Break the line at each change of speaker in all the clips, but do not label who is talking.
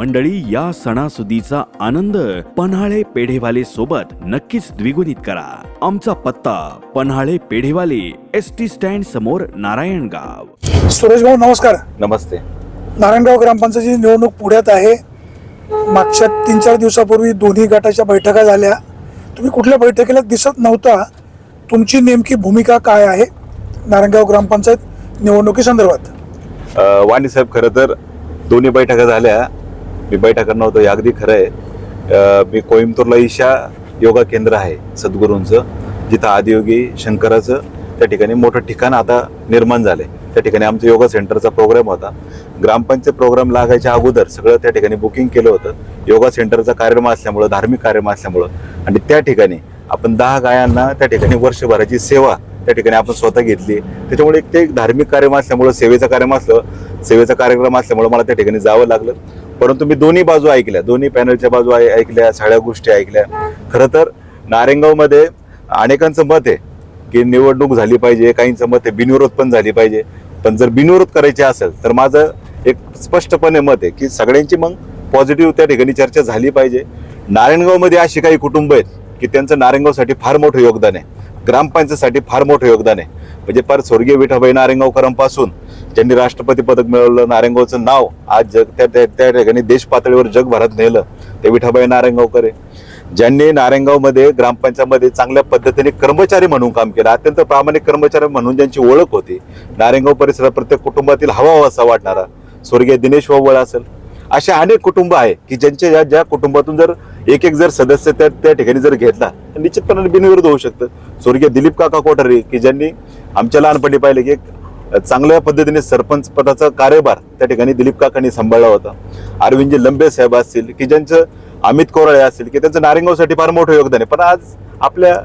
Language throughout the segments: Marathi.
मंडळी, या सणासुदीचा आनंद पन्हाळे पेढेवाले सोबत नक्कीच द्विगुणित करा. आमचा पत्ता पन्हाळे पेढेवाले, एसटी स्टँड समोर, नारायणगाव.
सुरेश भाऊ नमस्कार.
नमस्ते.
नारायणगाव ग्रामपंचायतीची निवडणूक पुढ्यात आहे. मागच्या 3-4 दिवसापूर्वी दोन्ही गटाच्या बैठका झाल्या. तुम्ही कुठल्या बैठकीला दिसत नव्हता. तुमची नेमकी भूमिका काय आहे नारायणगाव ग्रामपंचायत निवडणुकीसंदर्भात?
वाणी साहेब, खरं तर दोन्ही बैठका झाल्या. मी बैठका नव्हतो, हे अगदी खरं आहे. मी कोइंबतूरला ईशा योगा केंद्र आहे सद्गुरूंचं, जिथं आदियोगी शंकराचं त्या ठिकाणी मोठं ठिकाण आता निर्माण झालंय. त्या ठिकाणी आमचं योगा सेंटरचा प्रोग्राम होता. ग्रामपंचायत प्रोग्राम लागायच्या अगोदर सगळं त्या ठिकाणी बुकिंग केलं होतं. योगा सेंटरचा कार्यक्रम असल्यामुळं, धार्मिक कार्यक्रम असल्यामुळं, आणि त्या ठिकाणी आपण 10 गायांना त्या ठिकाणी वर्षभराची सेवा त्या ठिकाणी आपण स्वतः घेतली. त्याच्यामुळे ते धार्मिक कार्यक्रम असल्यामुळं, सेवेचा कार्यक्रम असल्यामुळं मला त्या ठिकाणी जावं लागलं. परंतु मी दोन्ही बाजू ऐकल्या, दोन्ही पॅनलच्या बाजू ऐकल्या, सगळ्या गोष्टी ऐकल्या. खरं तर नारायणगावमध्ये अनेकांचं मत आहे की निवडणूक झाली पाहिजे, काहींचं मत आहे बिनविरोध पण झाली पाहिजे. पण जर बिनविरोध करायचे असेल तर माझं एक स्पष्टपणे मत आहे की सगळ्यांची मग पॉझिटिव्ह त्या ठिकाणी चर्चा झाली पाहिजे. नारायणगावमध्ये अशी काही कुटुंब आहेत की त्यांचं नारायणगावसाठी फार मोठं योगदान आहे, ग्रामपंचायतसाठी फार मोठं योगदान आहे. म्हणजे फार स्वर्गीय विठाबाई नारायणगावकरांपासून ज्यांनी राष्ट्रपती पदक मिळवलं, नारायणगावचं नाव आज त्या ठिकाणी देश पातळीवर जगभरात नेलं, ते विठाबाई नारायणगावकर आहे. ज्यांनी नारायणगावमध्ये ग्रामपंचायतमध्ये चांगल्या पद्धतीने कर्मचारी म्हणून काम केलं, अत्यंत प्रामाणिक कर्मचारी म्हणून ज्यांची ओळख होती. नारायणगाव परिसरात प्रत्येक कुटुंबातील हवासा वाटणारा स्वर्गीय दिनेश वावळ असेल, अशा अनेक कुटुंब आहे की ज्या कुटुंबातून जर एक जर सदस्य त्या ठिकाणी जर घेतला तर निश्चितपणे बिनविरोध होऊ शकतं. स्वर्गीय दिलीप काका कोठारे की ज्यांनी आमच्या लहानपणी पाहिले की एक चांगल्या पद्धतीने सरपंच पदाचा कार्यभार त्या ठिकाणी दिलीप काकांनी सांभाळला होता. अरविंदजी लंबे साहेब असतील की ज्यांचं, अमित कोराळे असतील की त्यांचं नारायणगावसाठी फार मोठं योगदान आहे. पण आज आपल्या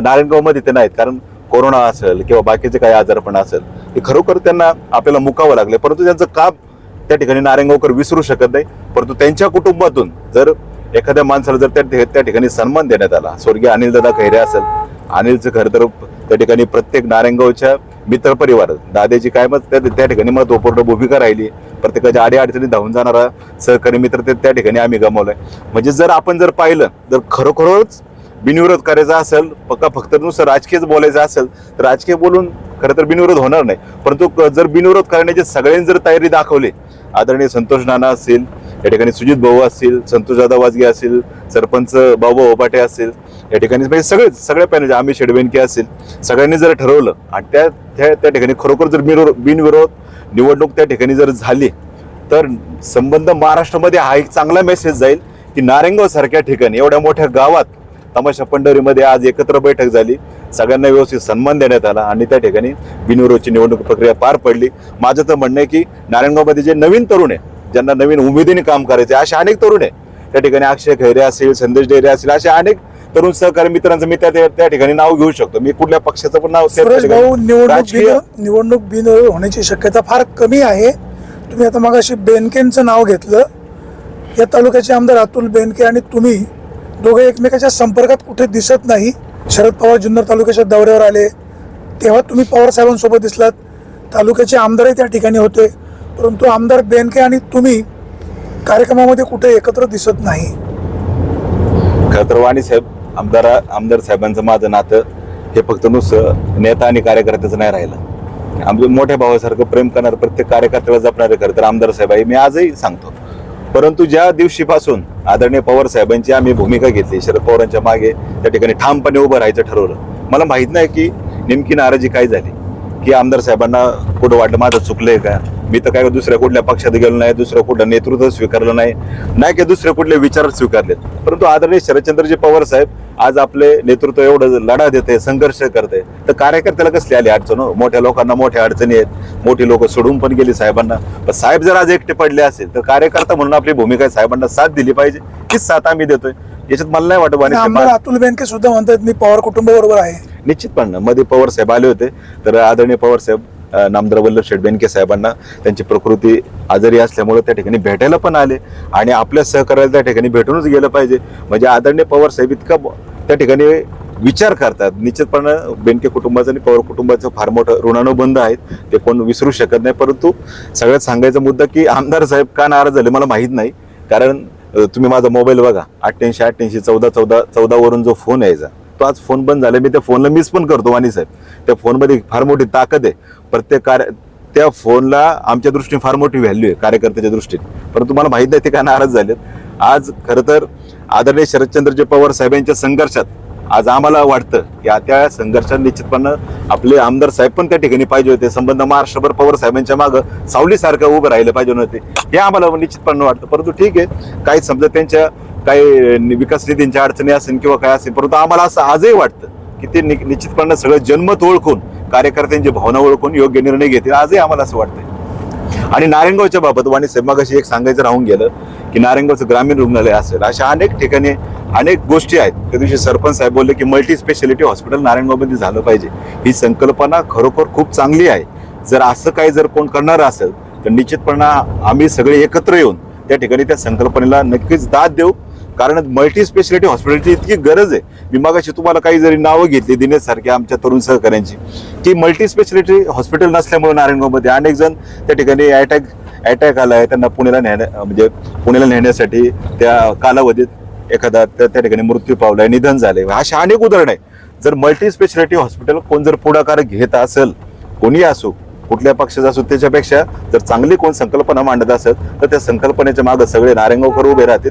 नारायणगावमध्ये ते नाहीत, कारण कोरोना असेल किंवा बाकीचे काही आजारपण असेल, हे खरोखर त्यांना आपल्याला मुकावं लागले. परंतु त्यांचं काम त्या ठिकाणी नारायणगावकर विसरू शकत नाही. परंतु त्यांच्या कुटुंबातून जर एखाद्या माणसाला जर त्या ठिकाणी सन्मान देण्यात आला, स्वर्गीय अनिलदादा खैरे असेल, अनिलचं खरं तर त्या ठिकाणी प्रत्येक नारायणगावच्या मित्रपरिवार दादाची काय मत त्या ठिकाणी महत्वपूर्ण भूमिका राहिली. प्रत्येकाच्या अडीअडचणी धावून जाणारा सहकारी मित्र त्या ठिकाणी आम्ही गमावलाय. म्हणजे जर आपण जर पाहिलं, जर खरोखरच बिनविरोध करायचा असेल, फक्त नुसतं राजकीयच बोलायचं असेल तर राजकीय बोलून खरं तर बिनविरोध होणार नाही. परंतु जर बिनविरोध करण्याची सगळ्यांनी जर तयारी दाखवली, आदरणीय संतोष नाना असतील, या ठिकाणी सुजित भाऊ असतील, संतोष दादा वाजगे असतील, सरपंच बाबू ओबाटे असतील, या ठिकाणी म्हणजे सगळ्या पॅनल, आम्ही शेडबेनके असतील, सगळ्यांनी जर ठरवलं आणि त्या ठिकाणी खरोखर जर बिनविरोध निवडणूक त्या ठिकाणी जर झाली तर संबंध महाराष्ट्रामध्ये हा एक चांगला मेसेज जाईल की नारायणगाव सारख्या ठिकाणी, एवढ्या मोठ्या गावात, तमाशा पंढरीमध्ये आज एकत्र बैठक झाली, सगळ्यांना व्यवस्थित सन्मान देण्यात आला आणि त्या ठिकाणी बिनविरोधची निवडणूक प्रक्रिया पार पडली. माझं तर म्हणणं आहे की नारायणगावमध्ये जे नवीन तरुण आहे, ज्यांना नवीन उमेदीने काम करायचे, असे अनेक तरुण आहे. त्या ठिकाणी अक्षय खैरे असेल, संदेश डेरे असेल, असे अनेक तरुण सहकारी मित्रांचं मी त्या ठिकाणी नाव घेऊ शकतो. मी कुठल्या पक्षाचं पण नाव.
निवडणूक बिनविरोध होण्याची शक्यता फार कमी आहे. तुम्ही आता मगाशी बेनकेंचं नाव घेतलं. या तालुक्याचे आमदार अतुल बेनके आणि तुम्ही दोघे एकमेकाच्या संपर्कात कुठे दिसत नाही. शरद पवार जुन्नर तालुक्याच्या दौऱ्यावर आले तेव्हा तुम्ही पवार साहेबांसोबत दिसलात. तालुक्याचे आमदारही त्या ठिकाणी होते, परंतु आमदार बेनके आणि तुम्ही कार्यक्रमामध्ये कुठे एकत्र दिसत नाही.
खरं तर वाणी साहेब, आमदार साहेबांचं माझं नातं हे फक्त नुसतं नेता आणि कार्यकर्त्याचं नाही राहिलं. आमच्या मोठ्या भावासारखं प्रेम करणारं, प्रत्येक कार्यकर्त्याला जपणारे खरं तर आमदार साहेब आहे, मी आजही सांगतो. परंतु ज्या दिवशीपासून आदरणीय पवार साहेबांची आम्ही भूमिका घेतली, शरद पवारांच्या मागे त्या ठिकाणी ठामपणे उभं राहायचं ठरवलं, मला माहित नाही की नेमकी नाराजी काय झाली, की आमदार साहेबांना कुठं वाटलं माझं चुकलंय का. मी तर काय दुसऱ्या कुठल्या पक्षात गेलो नाही, दुसरं कुठलं नेतृत्व स्वीकारलं नाही की दुसरे कुठले विचार स्वीकारलेत. परंतु आदरणीय शरदचंद्रजी पवार साहेब आज आपले नेतृत्व एवढं लढा देते, संघर्ष करते, तर कार्यकर्त्याला कसली आली अडचण? मोठ्या लोकांना मोठ्या अडचणी आहेत, मोठी लोक सोडून पण गेली साहेबांना. पण साहेब जर आज एकटे पडले असेल तर कार्यकर्ता म्हणून आपली भूमिका साहेबांना साथ दिली पाहिजे, हीच साथ आम्ही देतोय. याच्यात मला नाही वाटत.
अतुल बेनके सुद्धा म्हणतात मी पवार कुटुंबाबरोबर आहे.
निश्चितपणे मध्ये पवार साहेब आले होते, तर आदरणीय पवार साहेब नामदार वल्लभ शेठ बेनके साहेबांना त्यांची प्रकृती आजारी असल्यामुळे त्या ठिकाणी भेटायला पण आले आणि आपल्या सहकार्याला त्या ठिकाणी भेटूनच गेलं पाहिजे. म्हणजे आदरणीय पवार साहेब इतका त्या ठिकाणी विचार करतात. निश्चितपणे बेनके कुटुंबाचं आणि पवार कुटुंबाचं फार मोठं ऋणानुबंध आहेत, ते कोण विसरू शकत नाही. परंतु सगळ्यात सांगायचा मुद्दा की आमदार साहेब का नाराज झाले मला माहीत नाही. कारण तुम्ही माझा मोबाईल बघा 88-88-14-14 वरून जो फोन यायचा तो आज फोन बंद झाला. मी त्या फोनला मिस पण करतो वाणी साहेब. त्या फोनमध्ये फार मोठी ताकद आहे. प्रत्येक त्या फोनला आमच्या दृष्टीने फार मोठी व्हॅल्यू आहे कार्यकर्त्याच्या दृष्टीने. परंतु मला माहित नाही ते काय नाराज झालेत. आज खरं तर आदरणीय शरदचंद्रजी पवार साहेबांच्या संघर्षात आज आम्हाला वाटतं की त्या संघर्षात निश्चितपणे आपले आमदार साहेब पण त्या ठिकाणी पाहिजे होते. संबंध महाराष्ट्रभर पवार साहेबांच्या मागं सावलीसारखं उभं राहिलं पाहिजे नव्हते हे आम्हाला निश्चितपणे वाटतं. परंतु ठीक आहे, काही समजा त्यांच्या काही विकास निधींच्या अडचणी असेल किंवा काय असेल, परंतु आम्हाला असं आजही वाटतं की ते निश्चितपणे सगळं जन्मत ओळखून कार्यकर्त्यांची भावना ओळखून योग्य निर्णय घेतील. आजही आम्हाला असं वाटतंय. आणि नारायणगावच्या बाबत वाणी साहेब मगाशी एक सांगायचं राहून गेलं की नारायणगावचं ग्रामीण रुग्णालय असेल, अशा अनेक ठिकाणी अनेक गोष्टी आहेत. त्या दिवशी सरपंच साहेब बोलले की मल्टी स्पेशालिटी हॉस्पिटल नारायणगावमध्ये झालं पाहिजे. ही संकल्पना खरोखर खूप चांगली आहे. जर असं काही जर कोण करणार असेल तर निश्चितपणे आम्ही सगळे एकत्र येऊन त्या ठिकाणी त्या संकल्पनेला नक्कीच दाद देऊ. कारण मल्टी स्पेशालिटी हॉस्पिटलची इतकी गरज आहे. मी मगाशी तुम्हाला काही जरी नावं घेतली दिनेश सारख्या आमच्या तरुण सहकाऱ्यांची, की मल्टी स्पेशालिटी हॉस्पिटल नसल्यामुळे नारायणगावमध्ये अनेक जण त्या ठिकाणी अटॅक आला आहे, त्यांना पुण्याला नेण्यासाठी त्या कालावधीत एखादा त्या ठिकाणी मृत्यू पावलाय, निधन झाले, अशा अनेक उदाहरण आहे. जर मल्टी स्पेशालिटी हॉस्पिटल कोण जर पुढाकार घेत असेल, कोणी असो, कुठल्या पक्षाचा असो, त्याच्यापेक्षा जर चांगली कोण संकल्पना मांडत असेल तर त्या संकल्पनेच्या मागे सगळे नारायणगावकर उभे राहतील.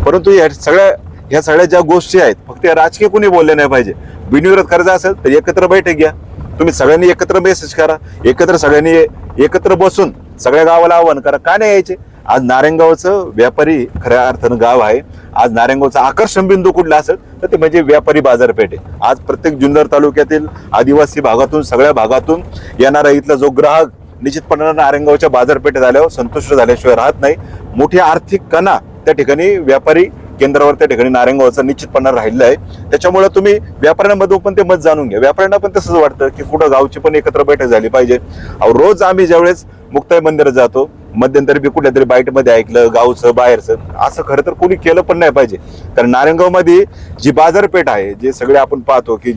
परंतु ह्या सगळ्या ज्या गोष्टी आहेत फक्त राजकीय कोणी बोलले नाही पाहिजे. बिनविरोध करायचं असेल तर एकत्र बैठक घ्या, तुम्ही सगळ्यांनी एकत्र मेसेज करा, सगळ्यांनी एकत्र बसून सगळ्या गावाला आव्हान करा. का नाही यायचे? आज नारायणगावचं व्यापारी खऱ्या अर्थानं गाव आहे. आज नारायणगावचा आकर्षण बिंदू कुठला असेल तर ते म्हणजे व्यापारी बाजारपेठ आहे. आज प्रत्येक जुन्नर तालुक्यातील आदिवासी भागातून सगळ्या भागातून येणारा इथला जो ग्राहक निश्चितपणे नारायणगावच्या बाजारपेठेत आल्यावर संतुष्ट झाल्याशिवाय राहत नाही. मोठी आर्थिक कणा त्या ठिकाणी व्यापारी केंद्रावर त्या ठिकाणी नारायणगावचा निश्चितपणे राहिलेला आहे. त्याच्यामुळे तुम्ही व्यापाऱ्यांमधून पण ते मत जाणून घ्या. व्यापाऱ्यांना पण तसंच वाटतं की कुठं गावची पण एकत्र बैठक झाली पाहिजे. रोज आम्ही ज्यावेळेस मुक्ताई मंदिरात जातो, मध्यंतरी बी कुठल्या तरी बाईटमध्ये ऐकलं गावचं बाहेरचं, असं खरं तर कोणी केलं पण नाही पाहिजे. कारण नारायणगावमध्ये जी बाजारपेठ आहे, जे सगळे आपण पाहतो की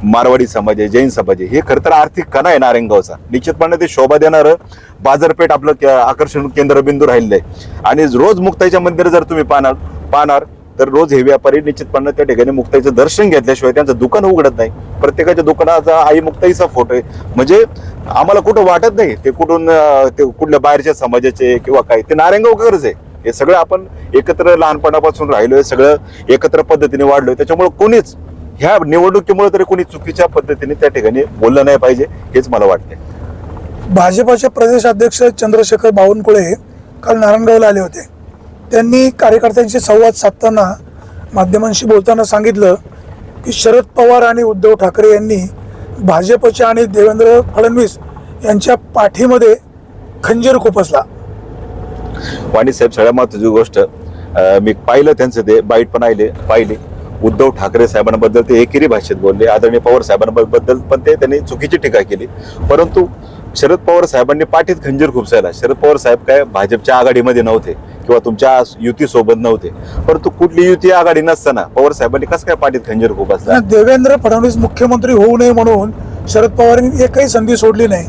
मारवाडी समाज आहे, जैन समाज आहे, हे खरं तर आर्थिक कणा आहे नारायणगावचा. निश्चितपणे ते शोभा देणारं बाजारपेठ आपलं आकर्षण केंद्रबिंदू राहिलेलं आहे. आणि रोज मुक्ताईच्या मंदिर जर तुम्ही पाहणार तर रोज हे व्यापारी निश्चितपणे त्या ठिकाणी मुक्ताईचं दर्शन घेतल्याशिवाय त्यांचं दुकान उघडत नाही. प्रत्येकाच्या दुकानाचा आई मुक्ताईचा फोटो आहे. म्हणजे आम्हाला कुठं वाटत नाही ते कुठल्या बाहेरच्या समाजाचे किंवा काय, ते नारायणगावकरच आहे. हे सगळं आपण एकत्र लहानपणापासून राहिलोय, सगळं एकत्र पद्धतीने वाढलोय. त्याच्यामुळे कोणीच ह्या निवडणुकीमुळे तरी कोणी चुकीच्या पद्धतीने त्या ठिकाणी बोललं नाही पाहिजे, हेच मला वाटते.
भाजपाचे प्रदेश अध्यक्ष चंद्रशेखर बावनकुळे काल नारायणगावला आले होते. त्यांनी कार्यकर्त्यांशी संवाद साधताना माध्यमांशी बोलताना सांगितलं की शरद पवार आणि उद्धव ठाकरे यांनी भाजपच्या आणि देवेंद्र फडणवीस यांच्या पाठीमध्ये खंजीर खुपसला.
वाणी साहेब, सगळ्यात महत्त्वाची गोष्ट मी पाहिलं त्यांचं ते बाईट पण पाहिली. उद्धव ठाकरे साहेबांबद्दल ते एकेरी भाषेत बोलले, आदरणीय पवार साहेबांबद्दल पण त्यांनी चुकीची टीका केली. परंतु शरद पवार साहेबांनी पाठीत खंजीर खुपसायला, शरद पवार साहेब काय भाजपच्या आघाडीमध्ये नव्हते किंवा तुमच्या युती सोबत नव्हते, परंतु कुठली युती आघाडी नसताना पवार साहेबांनी कसं काय पाठीत खंजीर खुपसला?
देवेंद्र फडणवीस मुख्यमंत्री होऊ नये म्हणून शरद पवारांनी एकही संधी सोडली नाही.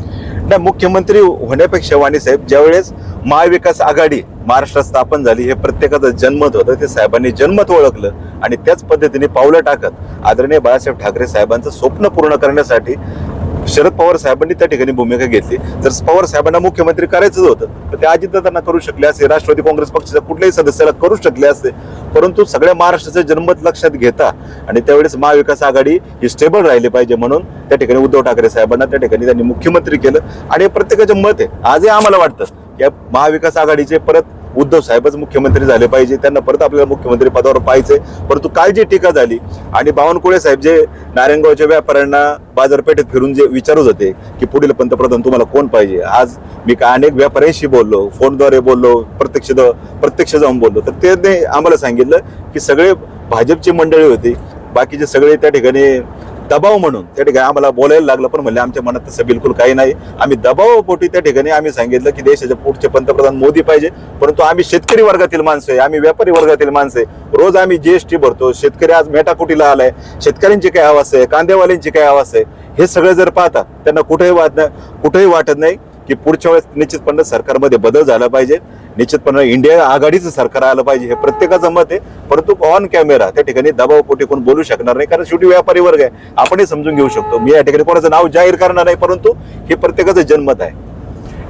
मुख्यमंत्री होण्यापेक्षा वाणी साहेब, ज्यावेळेस महाविकास आघाडी महाराष्ट्रात स्थापन झाली, हे प्रत्येकाचं जन्मत होतं. ते साहेबांनी जन्मत ओळखलं आणि त्याच पद्धतीने पावलं टाकत आदरणीय बाळासाहेब ठाकरे साहेबांचं स्वप्न पूर्ण करण्यासाठी शरद पवार साहेबांनी त्या ठिकाणी भूमिका घेतली. जर पवार साहेबांना मुख्यमंत्री करायचंच होतं तर ते अजितदादांना करू शकले असते, राष्ट्रवादी काँग्रेस पक्षाच्या कुठल्याही सदस्याला करू शकले असते. परंतु सगळ्या महाराष्ट्राचं जनमत लक्षात घेता आणि त्यावेळेस महाविकास आघाडी ही स्टेबल राहिली पाहिजे म्हणून त्या ठिकाणी उद्धव ठाकरे साहेबांना त्या ठिकाणी त्यांनी मुख्यमंत्री केलं. आणि प्रत्येकाचं मत आहे, आजही आम्हाला वाटतं की महाविकास आघाडीचे परत उद्धव साहेबच मुख्यमंत्री झाले पाहिजे, त्यांना परत आपल्याला मुख्यमंत्री पदावर पाहिजे. परंतु काय जी टीका झाली आणि बावनकुळे साहेब जे नारायणगावच्या व्यापाऱ्यांना बाजारपेठेत फिरून जे विचारत होते की पुढील पंतप्रधान तुम्हाला कोण पाहिजे, आज मी अनेक व्यापाऱ्यांशी बोललो, फोनद्वारे बोललो, प्रत्यक्ष जाऊन बोललो, तर त्यांनी आम्हाला सांगितलं की सगळे भाजपची मंडळी होती, बाकीचे सगळे त्या ठिकाणी दबाव म्हणून त्या ठिकाणी आम्हाला बोलायला लागलं. पण म्हणले आमच्या मनात तसं बिलकुल काही नाही. आम्ही दबावापोटी त्या ठिकाणी आम्ही सांगितलं की देशाचे पुढचे पंतप्रधान मोदी पाहिजे. परंतु आम्ही शेतकरी वर्गातील माणसं आहे, आम्ही व्यापारी वर्गातील माणसं आहे. रोज आम्ही जीएसटी भरतो. शेतकरी आज मेटाकुटीला आलाय. शेतकऱ्यांची काय अवस्था आहे, कांदेवाल्यांची काय अवस्था आहे, हे सगळं जर पाहता त्यांना कुठेही वाटत नाही की पुढच्या वेळेस निश्चितपणे सरकारमध्ये बदल झाला पाहिजे, निश्चितपणे इंडिया आघाडीचं सरकार आलं पाहिजे हे प्रत्येकाचं मत आहे. परंतु ऑन कॅमेरा त्या ठिकाणी दबावपोटी कोण बोलू शकणार नाही, कारण शेवटी व्यापारी वर्ग आहे, आपणही समजून घेऊ शकतो. मी या ठिकाणी कोणाचं नाव जाहीर करणार नाही, परंतु हे प्रत्येकाचं जनमत आहे.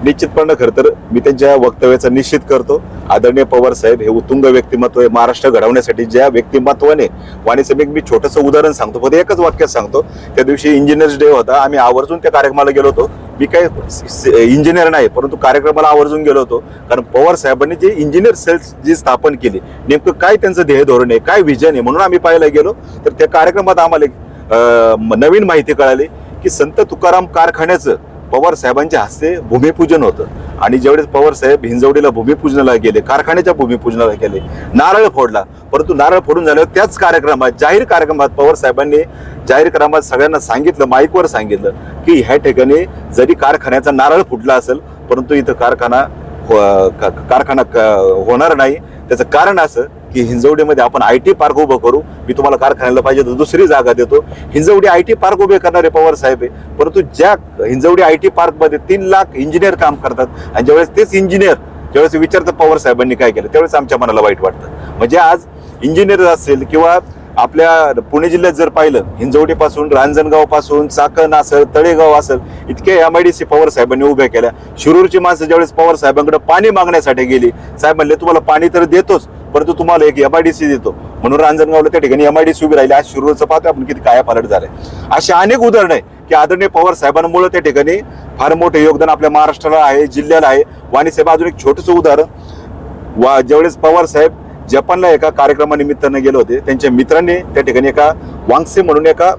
निश्चितपणे खरं तर मी त्यांच्या वक्तव्याचा निश्चित करतो. आदरणीय पवार साहेब हे उत्तुंग व्यक्तिमत्व आहे. महाराष्ट्र घडवण्यासाठी ज्या व्यक्तिमत्वाने वाणीसमिक, मी छोटंसं उदाहरण सांगतो, फक्त एकच वाक्यात सांगतो. त्या दिवशी इंजिनियर्स डे होता, आम्ही आवर्जून त्या कार्यक्रमाला गेलो होतो. मी काही इंजिनियर नाही, परंतु कार्यक्रमाला आवर्जून गेलो होतो, कारण पवार साहेबांनी जे इंजिनियर सेल्स जी स्थापन केली, नेमकं काय त्यांचं ध्येय धोरण आहे, काय विजन आहे, म्हणून आम्ही पाहायला गेलो. तर त्या कार्यक्रमात आम्हाला नवीन माहिती कळाली की संत तुकाराम कारखान्याचं पवार साहेबांच्या हस्ते भूमिपूजन होतं. आणि ज्यावेळेस पवार साहेब हिंजवडीला भूमिपूजनाला गेले, कारखान्याच्या भूमिपूजनाला गेले, नारळ फोडला. परंतु नारळ फोडून झाल्यावर त्याच कार्यक्रमात, जाहीर कार्यक्रमात पवार साहेबांनी जाहीर कार्यक्रमात सगळ्यांना सांगितलं, माईकवर सांगितलं की ह्या ठिकाणी जरी कारखान्याचा नारळ फुटला असेल, परंतु इथं कारखाना होणार नाही. त्याचं कारण असं की हिंजवडीमध्ये आपण IT पार्क उभं करू. मी तुम्हाला कारखान्याला पाहिजे तर दुसरी जागा देतो. हिंजवडी IT पार्क उभे करणारे पवार साहेब आहे, परंतु ज्या हिंजवडी IT पार्क मध्ये 3 लाख इंजिनियर काम करतात, आणि ज्यावेळेस तेच इंजिनियर ज्यावेळेस विचारतात पवार साहेबांनी काय केलं, त्यावेळेस आमच्या मनाला वाईट वाटतं. म्हणजे आज इंजिनियर असेल किंवा आपल्या पुणे जिल्ह्यात जर पाहिलं, हिंजवडी पासून, रांजणगाव पासून, चाकण असेल, तळेगाव असेल, इतके MIDC पवार साहेबांनी उभ्या केल्या. शिरूरची माणसं ज्यावेळेस पवार साहेबांकडे पाणी मागण्यासाठी गेली, साहेब म्हणले तुम्हाला पाणी तर देतोच, परंतु तुम्हाला एक MIDC देतो, म्हणून रांजणगावला त्या ठिकाणी MIDC उभी राहिली. आज शिरूरचं पाहतो आपण किती कायापालट झालंय. अशी अनेक उदाहरणं आहे की आदरणीय पवार साहेबांमुळे त्या ठिकाणी फार मोठे योगदान आपल्या महाराष्ट्राला आहे, जिल्ह्याला आहे. वाणी साहेब अजून एक छोटंसं उदाहरण, ज्यावेळेस पवार साहेब जपानला एका कार्यक्रमानिमित्तानं गेले होते, त्यांच्या मित्रांनी त्या ठिकाणी एका वांगसे म्हणून एका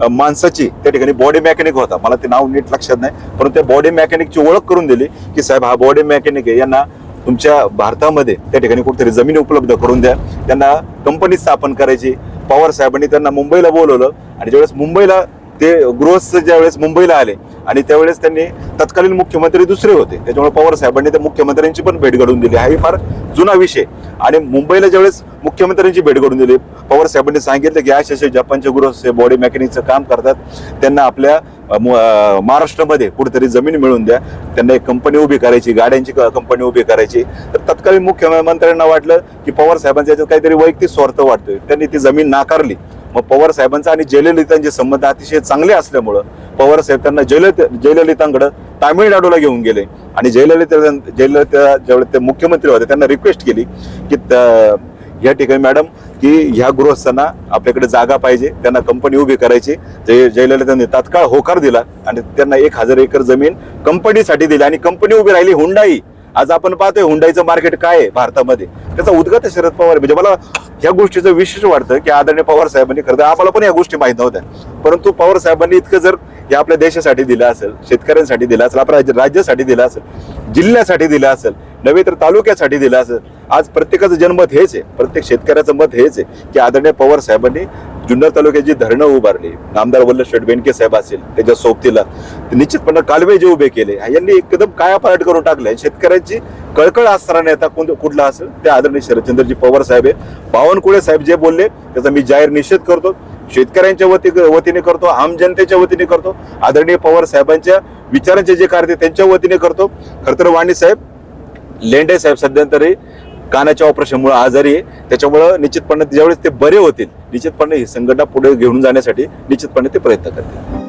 माणसाची त्या ठिकाणी बॉडी मेकॅनिक होता, मला ते नाव नीट लक्षात नाही, परंतु त्या बॉडी मेकॅनिकची ओळख करून दिली की साहेब हा बॉडी मेकॅनिक आहे, यांना तुमच्या भारतामध्ये त्या ठिकाणी कुठेतरी जमीन उपलब्ध करून द्या, त्यांना कंपनी स्थापन करायची. पवार साहेबांनी त्यांना मुंबईला बोलवलं, आणि ज्यावेळेस मुंबईला ते गृहस्थ ज्यावेळेस मुंबईला आले, आणि त्यावेळेस त्यांनी तत्कालीन मुख्यमंत्री दुसरे होते, त्याच्यामुळे पवार साहेबांनी त्या मुख्यमंत्र्यांची पण भेट घडवून दिली. हा फार जुना विषय. आणि मुंबईला ज्यावेळेस मुख्यमंत्र्यांची भेट घडवून दिली, पवार साहेबांनी सांगितलं की असे जपानचे गृहस्थ बॉडी मेकॅनिकचं काम करतात, त्यांना आपल्या महाराष्ट्रामध्ये कुठेतरी जमीन मिळवून द्या, त्यांना एक कंपनी उभी करायची, गाड्यांची कंपनी उभी करायची. तर तत्कालीन मुख्यमंत्र्यांना वाटलं की पवार साहेबांच्या याच्यात काहीतरी वैयक्तिक स्वार्थ वाटतोय, त्यांनी ती जमीन नाकारली. मग पवार साहेबांचा आणि जयललितांचे संबंध अतिशय चांगले असल्यामुळं पवार साहेब त्यांना जयललितांकडे तामिळनाडूला घेऊन गेले, आणि जयललिता ज्यावेळेस ते मुख्यमंत्री होते त्यांना रिक्वेस्ट केली की या ठिकाणी मॅडम की ह्या गृहस्थांना आपल्याकडे जागा पाहिजे, त्यांना कंपनी उभी करायची. जयललितांनी तात्काळ होकार दिला, आणि त्यांना 1000 एकर जमीन कंपनीसाठी दिली, आणि कंपनी उभी राहिली हुंडाई. आज आपण पाहतोय हुंडाईचं मार्केट काय आहे भारतामध्ये, त्याचा उद्गत शरद पवार. म्हणजे मला ह्या गोष्टीचं विशेष वाटतं की आदरणीय पवार साहेबांनी, खरं तर आम्हाला पण या गोष्टी माहीत नव्हत्या, परंतु पवार साहेबांनी इतकं जर हे आपल्या देशासाठी दिलं असेल, शेतकऱ्यांसाठी दिलं असेल, आपल्या राज्यासाठी दिलं असेल, जिल्ह्यासाठी दिलं असेल, नव्हे तर तालुक्यासाठी दिलं असेल, आज प्रत्येकाचं जनमत हेच आहे, प्रत्येक शेतकऱ्याचं मत हेच आहे की आदरणीय पवार साहेबांनी जुन्नर तालुक्याची धरणं उभारली, आमदार वल्लभशेठ बेनके साहेब असेल त्याच्या सोबतीला निश्चितपणे कालवे जे उभे केले, यांनी एकदम कायापालट करून टाकले. शेतकऱ्यांची कळकळ असणारा नेता कुठला असेल ते आदरणीय शरदचंद्रजी पवार साहेब आहे. बावनकुळे साहेब जे बोलले त्याचा मी जाहीर निषेध करतो, शेतकऱ्यांच्या वतीने करतो, आम जनतेच्या वतीने करतो, आदरणीय पवार साहेबांच्या विचारांचे जे कार्य त्यांच्या वतीने करतो. खरं तर वाणी साहेब, लेंडे साहेब सध्यांतरी कानाच्या ऑपरेशनमुळे आजारी आहे, त्याच्यामुळे निश्चितपणे ज्यावेळेस ते बरे होतील, निश्चितपणे ही संघटना पुढे घेऊन जाण्यासाठी निश्चितपणे ते प्रयत्न करतील.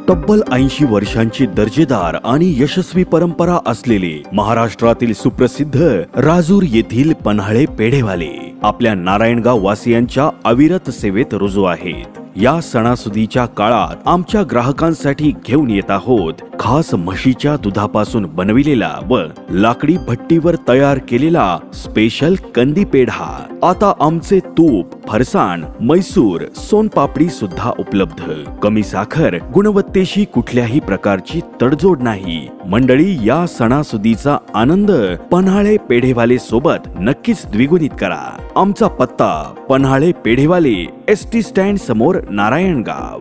तब्बल 80 वर्षांची दर्जेदार आणि यशस्वी परंपरा असलेले महाराष्ट्रातील सुप्रसिद्ध राजूर येथील पन्हाळे पेढेवाले आपल्या नारायणगाव वासियांच्या अविरत सेवेत रुजू आहेत. या सणासुदीच्या काळात आमच्या ग्राहकांसाठी घेऊन येत आहोत खास म्हशीच्या दुधापासून बनविलेला व लाकडी भट्टीवर तयार केलेला स्पेशल कंदी पेढा. आता आमचे तूप, फरसाण, मैसूर, सोनपापडी सुद्धा उपलब्ध. कमी साखर, गुणवत्तेशी कुठल्याही प्रकारची तडजोड नाही. मंडळी, या सणासुदीचा आनंद पन्हाळे पेढेवाले सोबत नक्कीच द्विगुणित करा. आमचा पत्ता पन्हाळे पेढेवाले, ST स्टँड समोर, नारायणगाव.